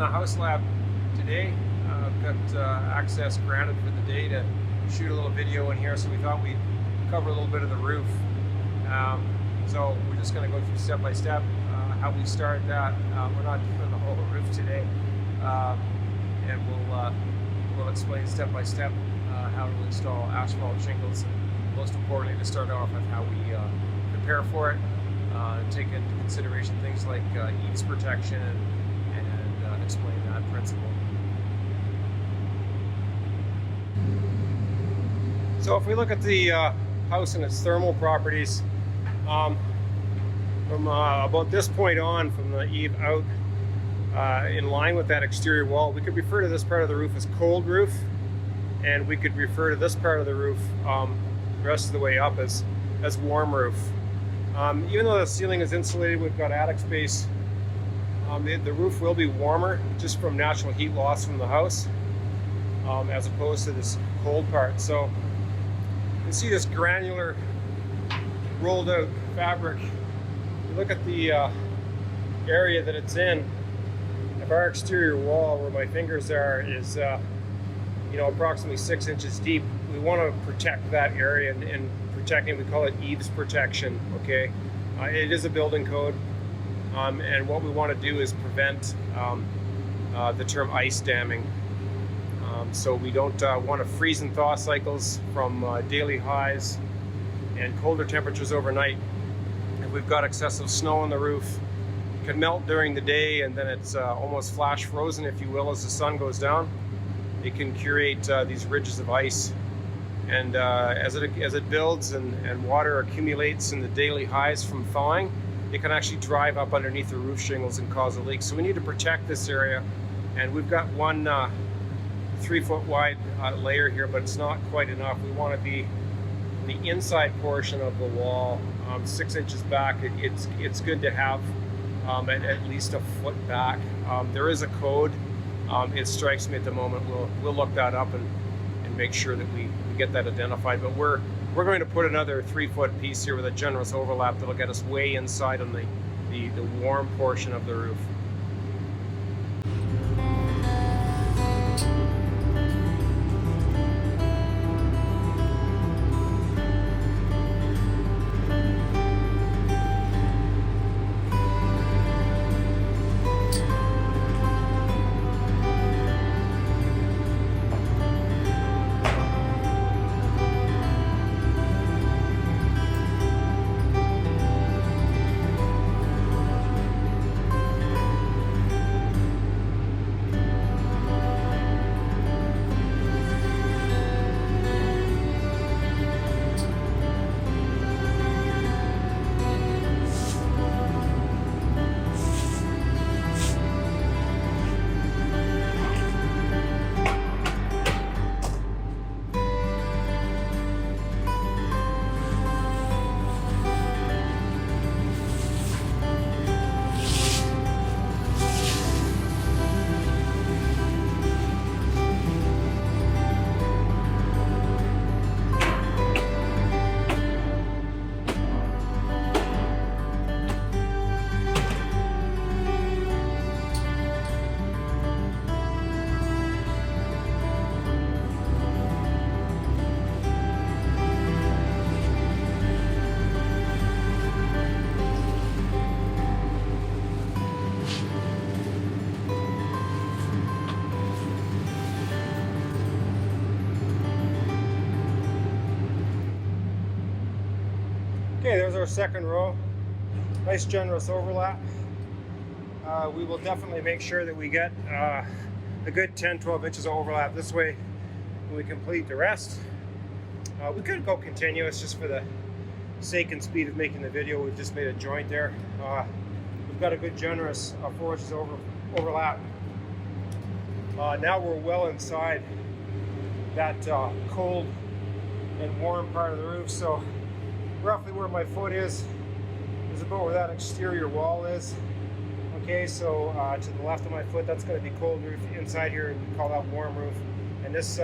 the house lab today. I've got access granted for the day to shoot a little video in here, so we thought we'd cover a little bit of the roof. So we're just going to go through step by step how we start that. We're not doing the whole roof today, and we'll explain step by step how to install asphalt shingles, and most importantly to start off with how we prepare for it, take into consideration things like eaves protection and explain that principle. So if we look at the house and its thermal properties, from about this point on, from the eave out, in line with that exterior wall, we could refer to this part of the roof as cold roof, and we could refer to this part of the roof the rest of the way up as warm roof. Even though the ceiling is insulated, we've got attic space, the roof will be warmer just from natural heat loss from the house, as opposed to this cold part. So you can see this granular rolled out fabric. You look at the area that it's in. If our exterior wall, where my fingers are, is approximately 6 inches deep, we want to protect that area, and protecting, we call it eaves protection. Okay, it is a building code, and what we want to do is prevent the term ice damming. So we don't want to freeze and thaw cycles from daily highs and colder temperatures overnight. If we've got excessive snow on the roof, it can melt during the day, and then it's almost flash frozen, if you will, as the sun goes down. It can create these ridges of ice, and as it builds and water accumulates in the daily highs from thawing, it can actually drive up underneath the roof shingles and cause a leak. So we need to protect this area, and we've got one 3 foot wide layer here, but it's not quite enough. We want to be in the inside portion of the wall, 6 inches back. It's good to have at least a foot back. There is a code. It strikes me at the moment. We'll look that up and make sure that we get that identified. But we're going to put another 3 foot piece here with a generous overlap that'll get us way inside on the warm portion of the roof. Okay, there's our second row. Nice generous overlap. We will definitely make sure that we get a good 10-12 inches of overlap. This way, when we complete the rest, we could go continuous just for the sake and speed of making the video. We've just made a joint there. We've got a good generous 4 inches overlap. Now we're well inside that cold and warm part of the roof. So roughly where my foot is about where that exterior wall is. Okay, so to the left of my foot, that's going to be cold roof. Inside here, we call that warm roof. And this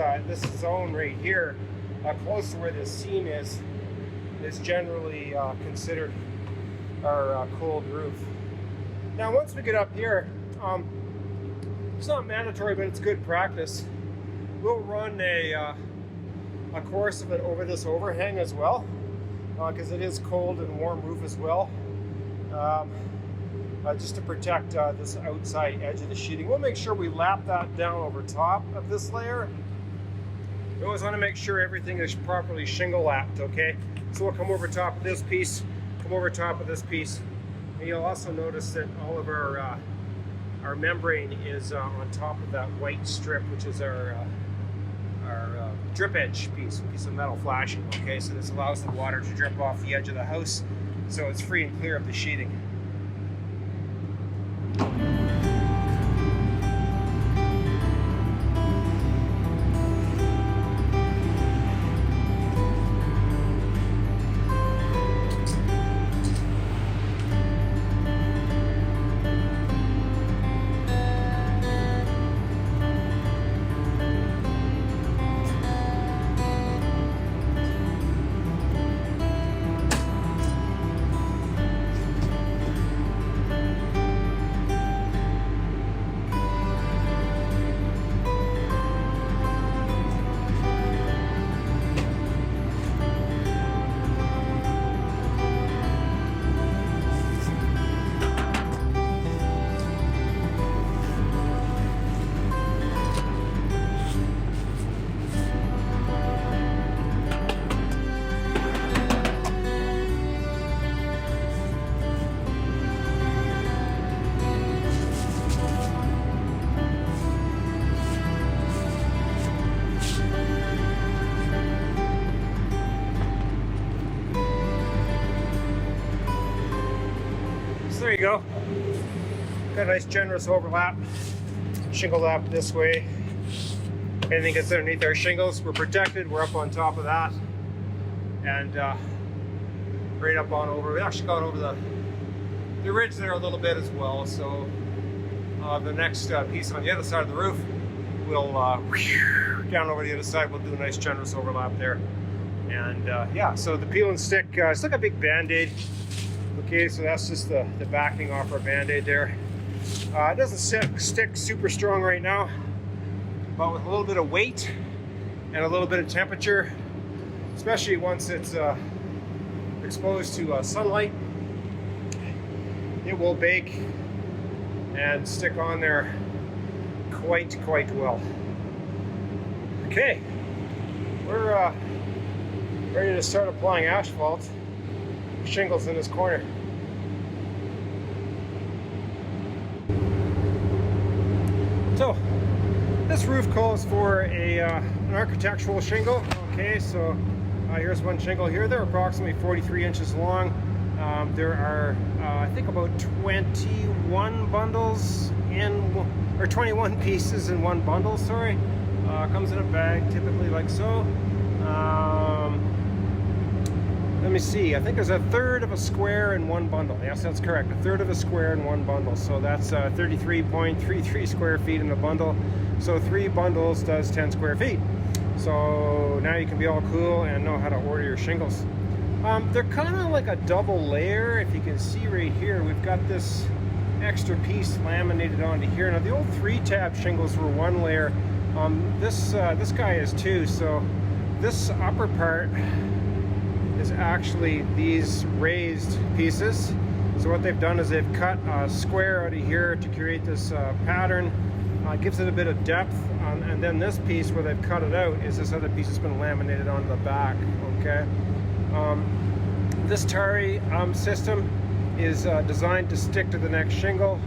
zone right here, close to where this seam is generally considered our cold roof. Now, once we get up here, It's not mandatory, but it's good practice. We'll run a course of it over this overhang as well, because it is cold and warm roof as well. Just to protect this outside edge of the sheeting. We'll make sure we lap that down over top of this layer. We always want to make sure everything is properly shingle lapped, okay? So we'll come over top of this piece, come over top of this piece, and you'll also notice that all of our membrane is on top of that white strip, which is our drip edge piece of metal flashing, okay? So this allows the water to drip off the edge of the house, so it's free and clear of the sheeting. There you go. Got a nice generous overlap. Shingle lap this way. Anything that's underneath our shingles, we're protected. We're up on top of that. And right up on over. We actually got over the ridge there a little bit as well. So the next piece on the other side of the roof, we'll down over the other side. We'll do a nice generous overlap there. And yeah, so the peel and stick, it's like a big band-aid. Okay, so that's just the backing off our band-aid there. It doesn't stick super strong right now, but with a little bit of weight and a little bit of temperature, especially once it's exposed to sunlight, it will bake and stick on there quite well. Okay, we're ready to start applying asphalt. Shingles in this corner. So this roof calls for an architectural shingle. Okay, so here's one shingle here. They're approximately 43 inches long. There are I think about 21 bundles or 21 pieces in one bundle, sorry. Comes in a bag typically like so. Let me see, I think there's a third of a square in one bundle. Yes, that's correct, a third of a square in one bundle. So that's 33.33 square feet in a bundle. So 3 bundles does 10 square feet. So now you can be all cool and know how to order your shingles. They're kind of like a double layer. If you can see right here, we've got this extra piece laminated onto here. Now the old 3-tab shingles were 1 layer. This guy is 2. So this upper part is actually these raised pieces. So what they've done is they've cut a square out of here to create this pattern. Gives it a bit of depth, and then this piece where they've cut it out is this other piece that's been laminated onto the back. Okay. This Tari system is designed to stick to the next shingle,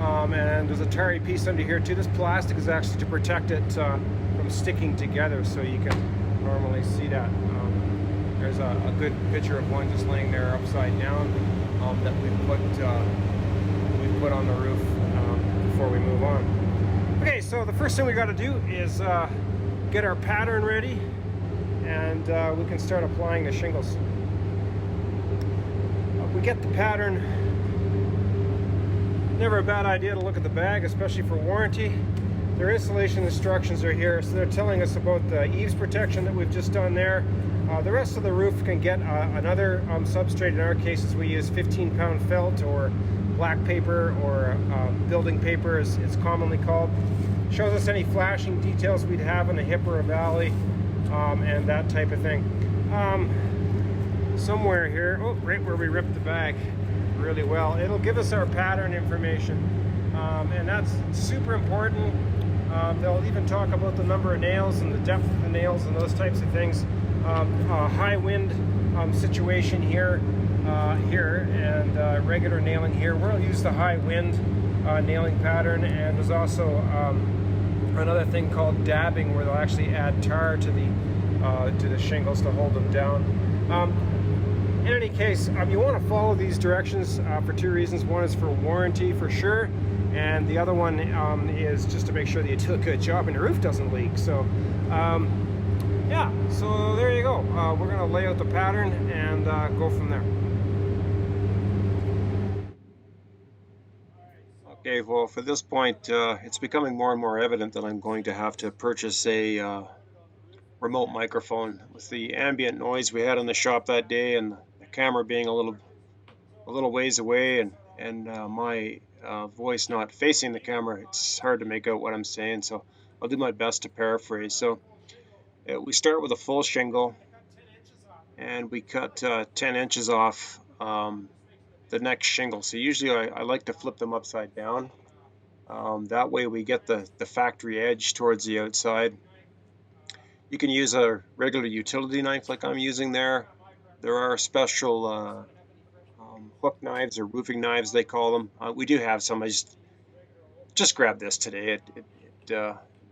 and there's a Tari piece under here too. This plastic is actually to protect it from sticking together, so you can normally see that. There's a good picture of one just laying there upside down that we put on the roof before we move on. Okay, so the first thing we got to do is get our pattern ready, and we can start applying the shingles. We get the pattern. Never a bad idea to look at the bag, especially for warranty. Their installation instructions are here, so they're telling us about the eaves protection that we've just done there. The rest of the roof can get another substrate. In our cases, we use 15-pound felt or black paper, or building paper as it's commonly called. Shows us any flashing details we'd have in a hip or a valley, and that type of thing. Somewhere here, oh, right where we ripped the bag really well, it'll give us our pattern information, and that's super important. They'll even talk about the number of nails and the depth of the nails and those types of things. A high wind situation here, and regular nailing here. We'll use the high wind nailing pattern, and there's also another thing called dabbing, where they'll actually add tar to the shingles to hold them down. In any case, you want to follow these directions for two reasons. One is for warranty, for sure, and the other one is just to make sure that you do a good job and your roof doesn't leak. So, yeah, so there you go. We're going to lay out the pattern and go from there. Okay, well, for this point, it's becoming more and more evident that I'm going to have to purchase a remote microphone. With the ambient noise we had in the shop that day, and the camera being a little ways away, and my voice not facing the camera, it's hard to make out what I'm saying. So I'll do my best to paraphrase. So we start with a full shingle, and we cut 10 inches off the next shingle. So usually I like to flip them upside down. That way we get the factory edge towards the outside. You can use a regular utility knife like I'm using there. There are special hook knives, or roofing knives they call them. We do have some. I just grabbed this today.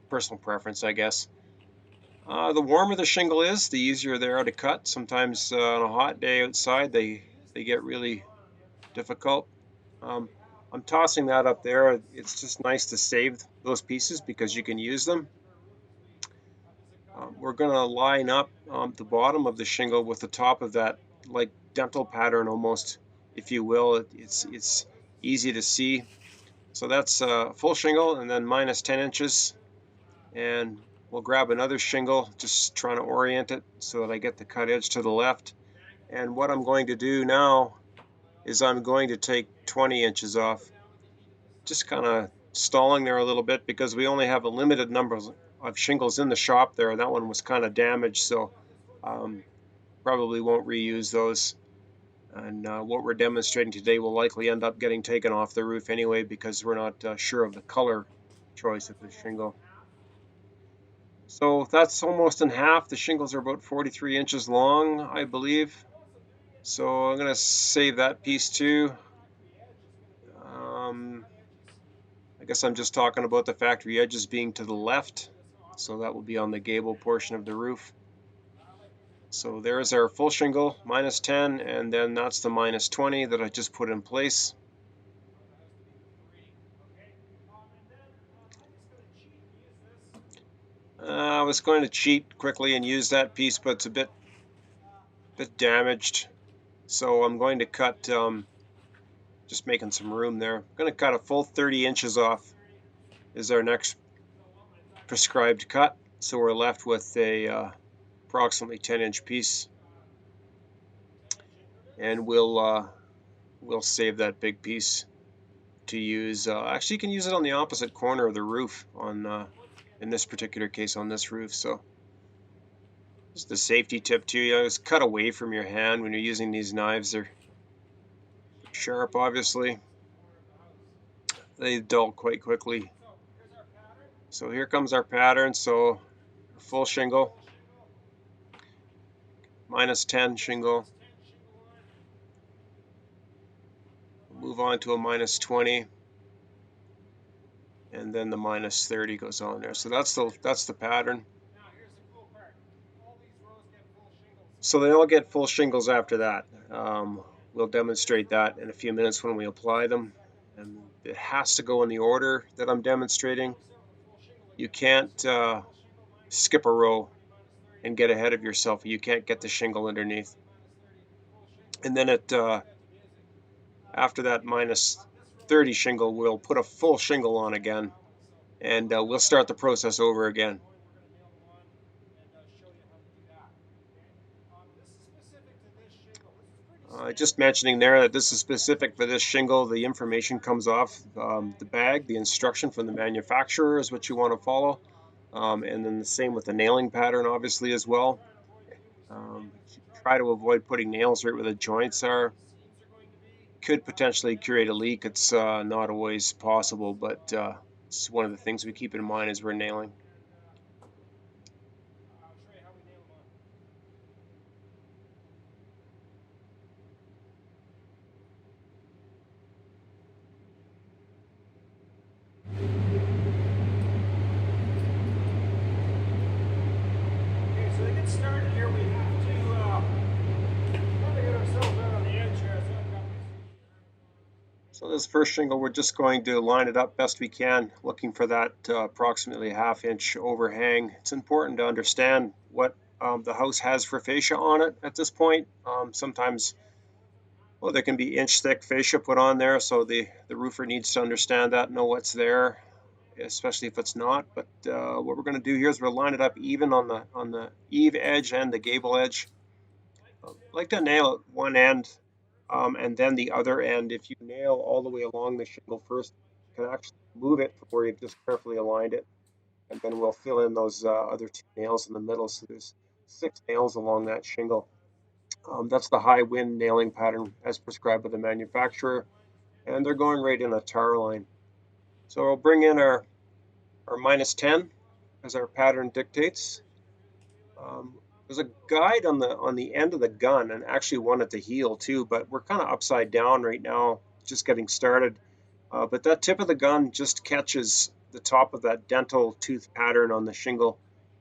Personal preference, I guess. The warmer the shingle is, the easier they are to cut. Sometimes on a hot day outside, they get really difficult. I'm tossing that up there. It's just nice to save those pieces because you can use them. We're going to line up the bottom of the shingle with the top of that, like dental pattern almost, if you will. It's easy to see. So that's full shingle, and then minus 10 inches. And we'll grab another shingle, just trying to orient it so that I get the cut edge to the left. And what I'm going to do now is I'm going to take 20 inches off. Just kind of stalling there a little bit because we only have a limited number of shingles in the shop there. That one was kind of damaged, so probably won't reuse those. And what we're demonstrating today will likely end up getting taken off the roof anyway, because we're not sure of the color choice of the shingle. So that's almost in half. The shingles are about 43 inches long, I believe. So I'm going to save that piece too. I guess I'm just talking about the factory edges being to the left. So that will be on the gable portion of the roof. So there's our full shingle, minus 10, and then that's the minus 20 that I just put in place. I was going to cheat quickly and use that piece, but it's a bit damaged. So I'm going to cut, just making some room there. I'm going to cut a full 30 inches off is our next prescribed cut. So we're left with a approximately 10-inch piece. And we'll save that big piece to use. Actually, you can use it on the opposite corner of the roof on in this particular case on this roof. So just the safety tip too, you always cut away from your hand when you're using these knives. They're sharp, obviously. They dull quite quickly. So here comes our pattern. So full shingle, minus 10 shingle, move on to a minus 20, and then the minus 30 goes on there. So that's the pattern. So they all get full shingles after that. We'll demonstrate that in a few minutes when we apply them. And it has to go in the order that I'm demonstrating. You can't skip a row and get ahead of yourself. You can't get the shingle underneath. And then after that minus 30 shingle, we'll put a full shingle on again, and we'll start the process over again. Just mentioning there that this is specific for this shingle. The information comes off the bag. The instruction from the manufacturer is what you want to follow. And then the same with the nailing pattern, obviously, as well. Try to avoid putting nails right where the joints are. Could potentially create a leak. It's not always possible, but it's one of the things we keep in mind as we're nailing. Started here, we have to probably get ourselves out on the edge here. So this first shingle, we're just going to line it up best we can, looking for that approximately ½ inch overhang. It's important to understand what the house has for fascia on it at this point. Sometimes, well, there can be inch thick fascia put on there, so the roofer needs to understand that, know what's there, especially if it's not. But what we're going to do here is we'll line it up even on the eave edge and the gable edge. I like to nail one end and then the other end. If you nail all the way along the shingle first, you can actually move it from where you've just carefully aligned it, and then we'll fill in those other 2 nails in the middle. So there's 6 nails along that shingle. That's the high wind nailing pattern as prescribed by the manufacturer, and they're going right in a tar line. So we'll bring in our -10 as our pattern dictates. There's a guide on the end of the gun, and actually one at the heel too, but we're kind of upside down right now, just getting started. But that tip of the gun just catches the top of that dental tooth pattern on the shingle,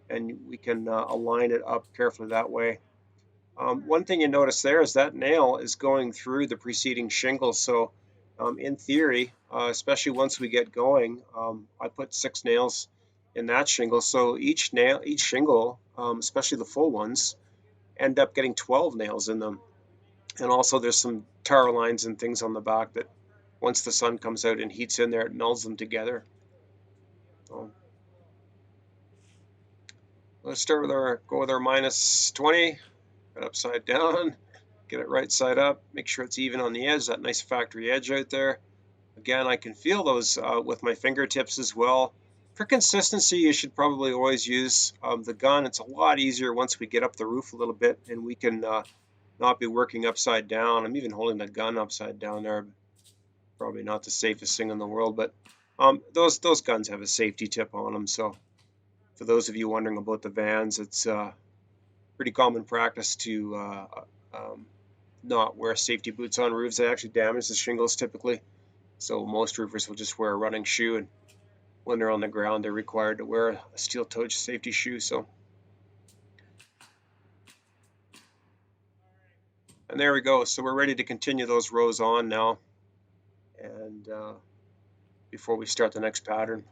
and we can align it up carefully that way. One thing you notice there is that nail is going through the preceding shingle. So in theory, especially once we get going, I put 6 nails in that shingle. So each shingle, especially the full ones, end up getting 12 nails in them. And also there's some tar lines and things on the back that once the sun comes out and heats in there, it melds them together. So let's start with go with our -20. Upside down, get it right side up, make sure it's even on the edge, that nice factory edge out there. Again, I can feel those with my fingertips as well. For consistency, you should probably always use the gun. It's a lot easier once we get up the roof a little bit and we can not be working upside down. I'm even holding the gun upside down there. Probably not the safest thing in the world, but those guns have a safety tip on them. So for those of you wondering about the Vans, it's pretty common practice to not wear safety boots on roofs. They actually damage the shingles typically. So most roofers will just wear a running shoe, and when they're on the ground, they're required to wear a steel-toed safety shoe. So, and there we go. So we're ready to continue those rows on now, and before we start the next pattern.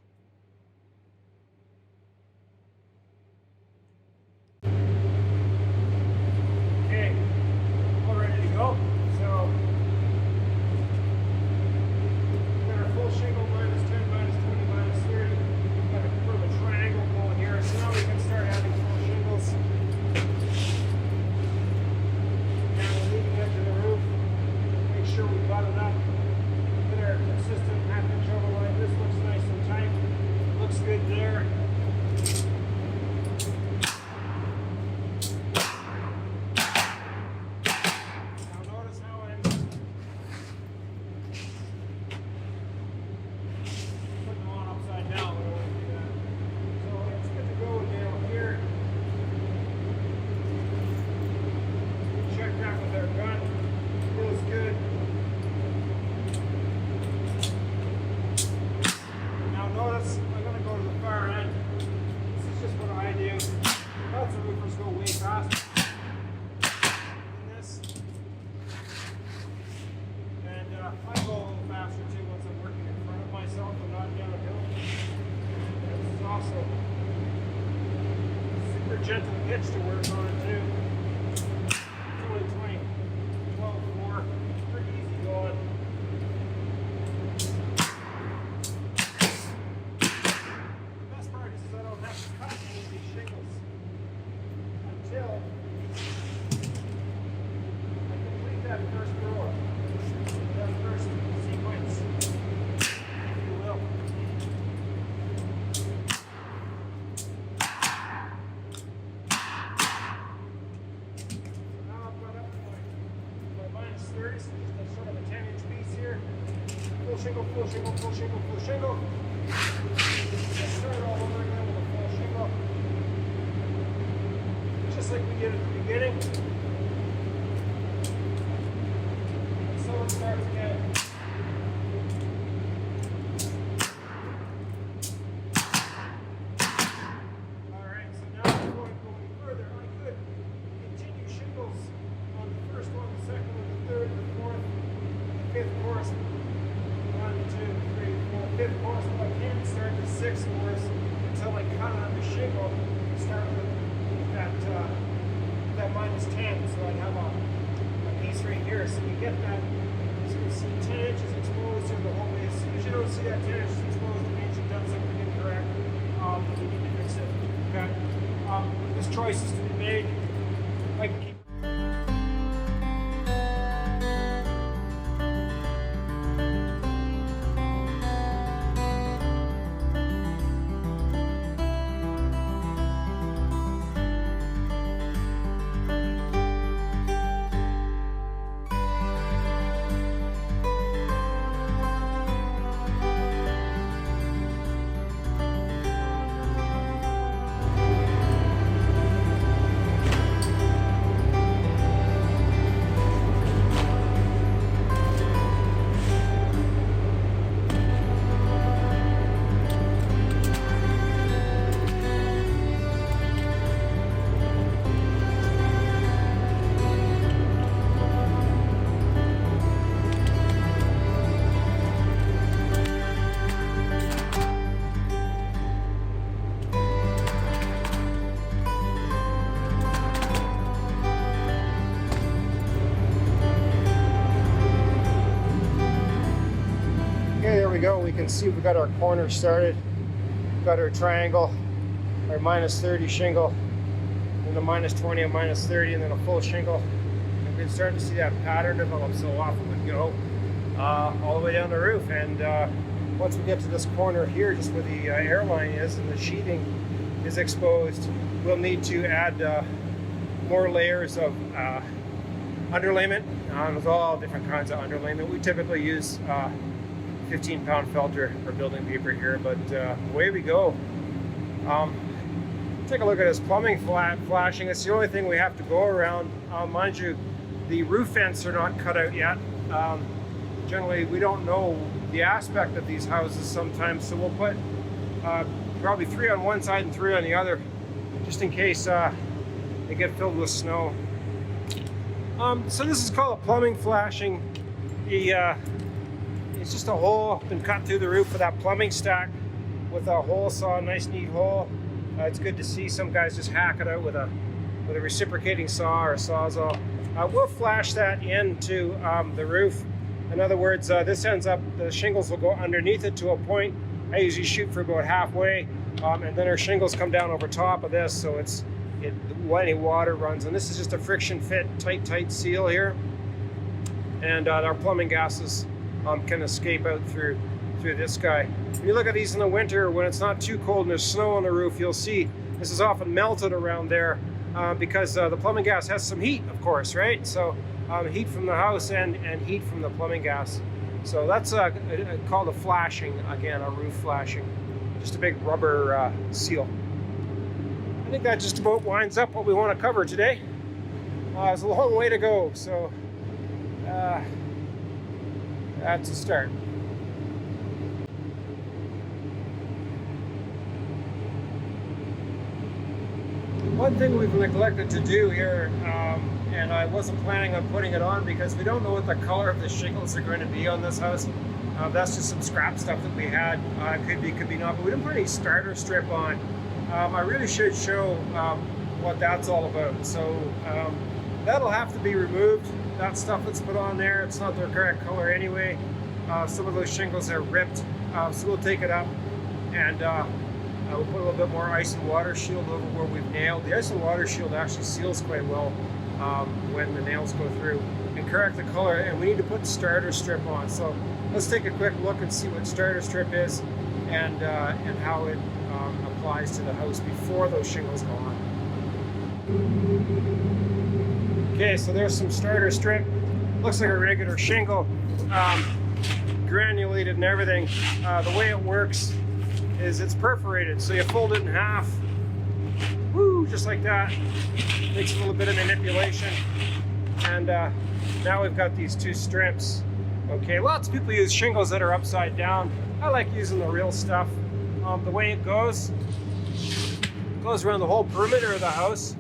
Gentle pitch to work on it too. It's only 12.4, pretty easy going. The best part is I don't have to cut any of these shingles until I complete that first row, that first sequence, if you will. So now I've got up my minus 30, so just a sort of a 10-inch piece here. Full shingle, full shingle, full shingle, full shingle. Just start all over again with a full shingle. Just like we did at the beginning. And so it starts again. Alright, so now we're going further. I could continue shingles on the first one, the second one, the third, the fourth, and the fifth course. 1, 2, 3, 4, fifth course, but I can't start the sixth course until I cut on the shingle and start with that minus 10. So I'd have a piece right here. So you get that, as you can see, 10 inches exposed through the whole way. As soon as you don't see that 10 inches exposed, it means you've done something incorrect. You need to fix it. Okay. This choice is to be made. I can keep. Go. We can see we've got our corner started, we've got our triangle, our minus 30 shingle, and the minus 20 and minus 30, and then a full shingle. And we're starting to see that pattern develop. So off it would go all the way down the roof. And once we get to this corner here, just where the airline is and the sheathing is exposed, we'll need to add more layers of underlayment. There's all different kinds of underlayment. We typically use 15-pound felter or building paper here, but away we go. Take a look at this plumbing flashing. It's the only thing we have to go around. Mind you, the roof vents are not cut out yet. Generally, we don't know the aspect of these houses sometimes, so we'll put probably 3 on one side and 3 on the other, just in case they get filled with snow. So this is called a plumbing flashing. It's just a hole been cut through the roof of that plumbing stack with a hole saw, a nice neat hole. It's good to see some guys just hack it out with a reciprocating saw or a sawzall. We'll flash that into the roof. In other words, this ends up, the shingles will go underneath it to a point. I usually shoot for about halfway, and then our shingles come down over top of this, so any water runs. And this is just a friction fit, tight seal here. And our plumbing gases can escape out through this guy. When you look at these in the winter, when it's not too cold and there's snow on the roof, you'll see this is often melted around there because the plumbing gas has some heat, of course, right? So heat from the house and heat from the plumbing gas. So that's called a flashing, again, a roof flashing. Just a big rubber seal. I think that just about winds up what we want to cover today. There's a long way to go, so that's a start. One thing we've neglected to do here, and I wasn't planning on putting it on because we don't know what the color of the shingles are going to be on this house. That's just some scrap stuff that we had. Could be not, but we didn't put any starter strip on. I really should show what that's all about. So that'll have to be removed. That stuff that's put on there, it's not the correct color anyway. Some of those shingles are ripped, so we'll take it up and we'll put a little bit more ice and water shield over where we've nailed. The ice and water shield actually seals quite well when the nails go through, and correct the color. And we need to put starter strip on. So let's take a quick look and see what starter strip is and how it applies to the house before those shingles go on. Okay, so there's some starter strip. Looks like a regular shingle, granulated and everything. The way it works is it's perforated, so you fold it in half, woo, just like that. Makes a little bit of manipulation, and now we've got these two strips. Okay, lots of people use shingles that are upside down. I like using the real stuff. The way it goes around the whole perimeter of the house.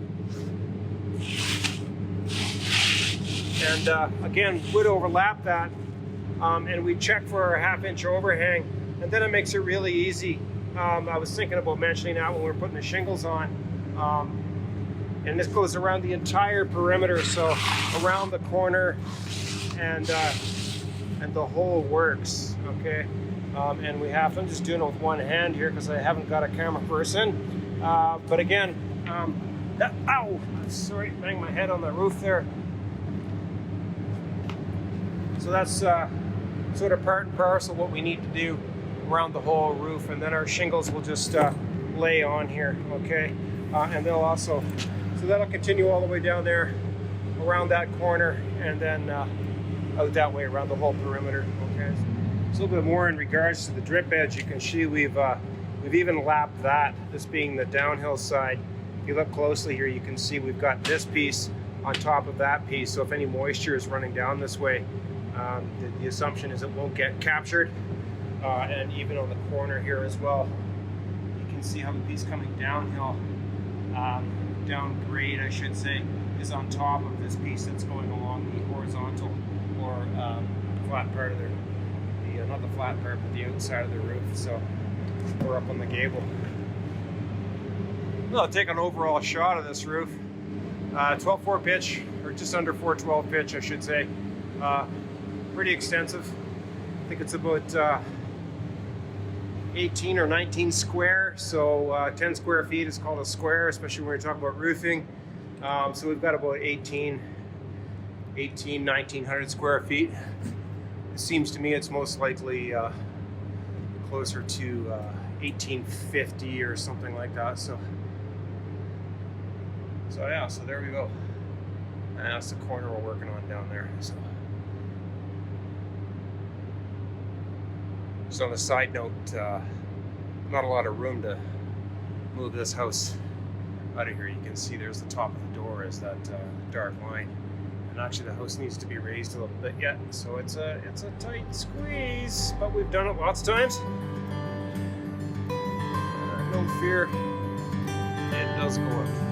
And again, would overlap that, and we check for a 1/2 inch overhang, and then it makes it really easy. I was thinking about mentioning that when we were putting the shingles on, and this goes around the entire perimeter, so around the corner, and the whole works. Okay, and we have. I'm just doing it with one hand here because I haven't got a camera person. But again, ow! Sorry, banged my head on the roof there. So that's sort of part and parcel what we need to do around the whole roof, and then our shingles will just lay on here, okay? And they'll also, so that'll continue all the way down there around that corner, and then out that way around the whole perimeter, okay? So a little bit more in regards to the drip edge. You can see we've even lapped that, this being the downhill side. If you look closely here, you can see we've got this piece on top of that piece, so if any moisture is running down this way, the assumption is it won't get captured. And even on the corner here as well, you can see how the piece coming downhill, down grade I should say, is on top of this piece that's going along the horizontal or flat part of not the flat part, but the outside of the roof. So we're up on the gable. Well, I'll take an overall shot of this roof. 12/4 pitch, or just under 412 pitch I should say. Pretty extensive. I think it's about 18 or 19 square, so 10 square feet is called a square, especially when you're talking about roofing. So we've got about 1900 square feet. It seems to me it's most likely closer to 1850 or something like that. So yeah, so there we go. And that's the corner we're working on down there. So on a side note, not a lot of room to move this house out of here. You can see there's the top of the door is that dark line, and actually the house needs to be raised a little bit yet. So it's a tight squeeze, but we've done it lots of times. No fear, it does go up.